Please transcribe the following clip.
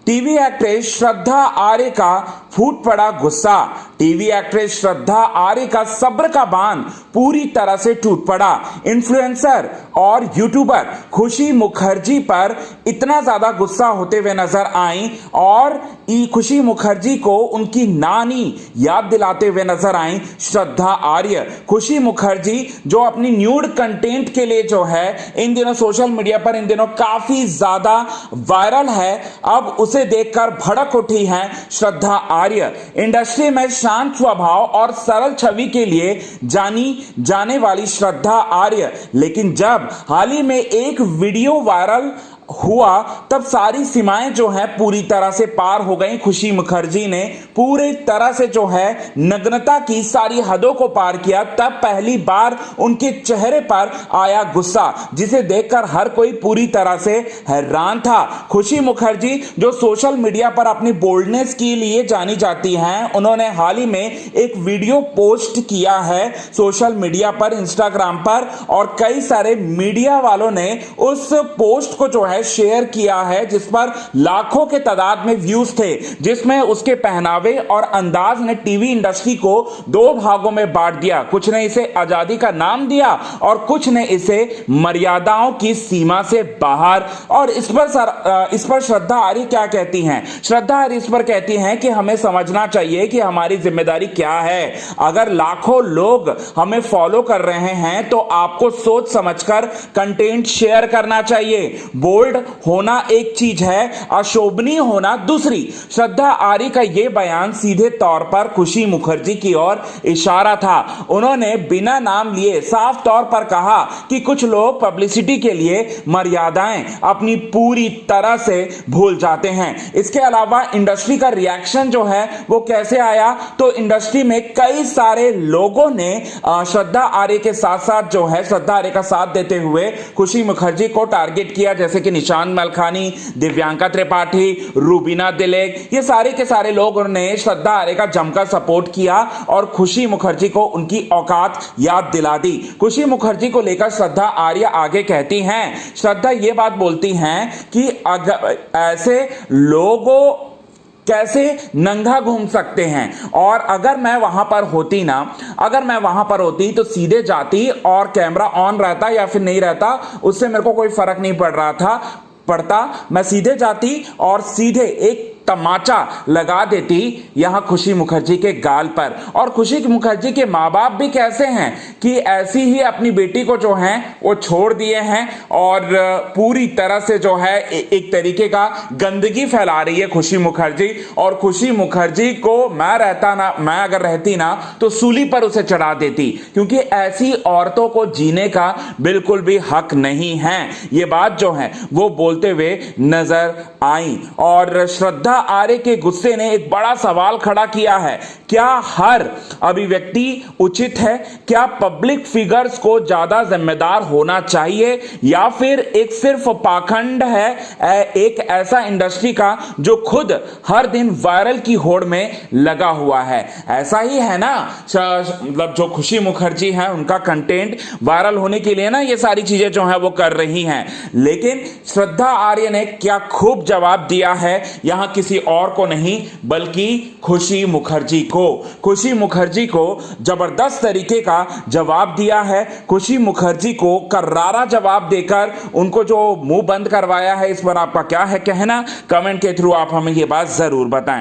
TV actress श्रद्धा आर्य का फूट पड़ा गुस्सा। टीवी एक्ट्रेस श्रद्धा आर्य का सब्र का बांध पूरी तरह से टूट पड़ा। इन्फ्लुएंसर और यूट्यूबर खुशी मुखर्जी पर इतना ज्यादा गुस्सा होते हुए नजर आई और खुशी मुखर्जी को उनकी नानी याद दिलाते हुए नजर आई श्रद्धा आर्य। खुशी मुखर्जी जो अपनी न्यूड कंटेंट के लिए जो है इन दिनों सोशल मीडिया पर इन दिनों काफी ज्यादा वायरल है, अब उसे देखकर भड़क उठी हैं श्रद्धा आर्य। इंडस्ट्री में शांत स्वभाव और सरल छवि के लिए जानी जाने वाली श्रद्धा आर्य, लेकिन जब हाल ही में एक वीडियो वायरल हुआ तब सारी सीमाएं जो है पूरी तरह से पार हो गई। खुशी मुखर्जी ने पूरी तरह से जो है नग्नता की सारी हदों को पार किया। तब पहली बार उनके चेहरे पर आया गुस्सा, जिसे देखकर हर कोई पूरी तरह से हैरान था। खुशी मुखर्जी जो सोशल मीडिया पर अपनी बोल्डनेस के लिए जानी जाती हैं, उन्होंने हाल ही में एक वीडियो पोस्ट किया है सोशल मीडिया पर, इंस्टाग्राम पर, और कई सारे मीडिया वालों ने उस पोस्ट को जो है शेयर किया है, जिस पर लाखों के तादाद में व्यूज थे, जिसमें उसके पहनावे और अंदाज ने टीवी इंडस्ट्री को दो भागों में बांट दिया। कुछ ने इसे आजादी का नाम दिया और कुछ ने इसे मर्यादाओं की सीमा से बाहर। और इस पर श्रद्धा आर्य क्या कहती हैं? श्रद्धा आर्य इस पर कहती हैं कि हमें समझना चाहिए कि हमारी जिम्मेदारी क्या है। अगर लाखों लोग हमें फॉलो कर रहे हैं तो आपको सोच समझकर कंटेंट शेयर करना चाहिए। बोल्ड होना एक चीज है, अशोभनीय होना दूसरी। श्रद्धा आर्य का यह बयान सीधे तौर पर खुशी मुखर्जी की ओर इशारा था। उन्होंने बिना नाम लिए साफ तौर पर कहा कि कुछ लोग पब्लिसिटी के लिए मर्यादाएं अपनी पूरी तरह से भूल जाते हैं। इसके अलावा इंडस्ट्री का रिएक्शन जो है वो कैसे आया, तो इंडस्ट्री में कई सारे लोगों ने श्रद्धा आर्य के साथ साथ जो है श्रद्धा आर्य का साथ देते हुए खुशी मुखर्जी को टारगेट किया, जैसे कि निशांत मलखानी, दिव्यांका त्रिपाठी, रूबीना तिलक, ये सारे के सारे लोग ने श्रद्धा आर्य का जमकर सपोर्ट किया और खुशी मुखर्जी को उनकी औकात याद दिला दी। खुशी मुखर्जी को लेकर श्रद्धा आर्य आगे कहती हैं, श्रद्धा ये बात बोलती हैं कि अगर ऐसे लोगों कैसे नंगा घूम सकते हैं, और अगर मैं वहां पर होती तो सीधे जाती और कैमरा ऑन रहता या फिर नहीं रहता उससे मेरे को कोई फर्क नहीं पड़ता, मैं सीधे जाती और सीधे एक तमाचा लगा देती यहां खुशी मुखर्जी के गाल पर। और खुशी मुखर्जी के माँ बाप भी कैसे हैं कि ऐसी ही अपनी बेटी को जो है वो छोड़ दिए हैं और पूरी तरह से जो है एक तरीके का गंदगी फैला रही है खुशी मुखर्जी। और खुशी मुखर्जी को मैं अगर रहती ना तो सूली पर उसे चढ़ा देती, क्योंकि ऐसी औरतों को जीने का बिल्कुल भी हक नहीं है। ये बात जो है वो बोलते हुए नजर आई। और श्रद्धा आर्य के गुस्से ने एक बड़ा सवाल खड़ा किया है, क्या हर अभिव्यक्ति उचित है? क्या पब्लिक फिगर्स को ज्यादा जिम्मेदार होना चाहिए, या फिर एक सिर्फ पाखंड है एक ऐसा इंडस्ट्री का जो खुद हर दिन वायरल की होड़ में लगा हुआ है? ऐसा ही है ना, मतलब जो खुशी मुखर्जी है उनका कंटेंट वायरल होने के लिए ना ये सारी चीजें जो है वो कर रही हैं, लेकिन श्रद्धा आर्य ने क्या खूब जवाब दिया है, यहां किसी और को नहीं बल्कि खुशी मुखर्जी को जबरदस्त तरीके का जवाब दिया है। खुशी मुखर्जी को करारा जवाब देकर उनको जो मुंह बंद करवाया है, इस पर आपका क्या है कहना? कमेंट के थ्रू आप हमें ये बात जरूर बताएं।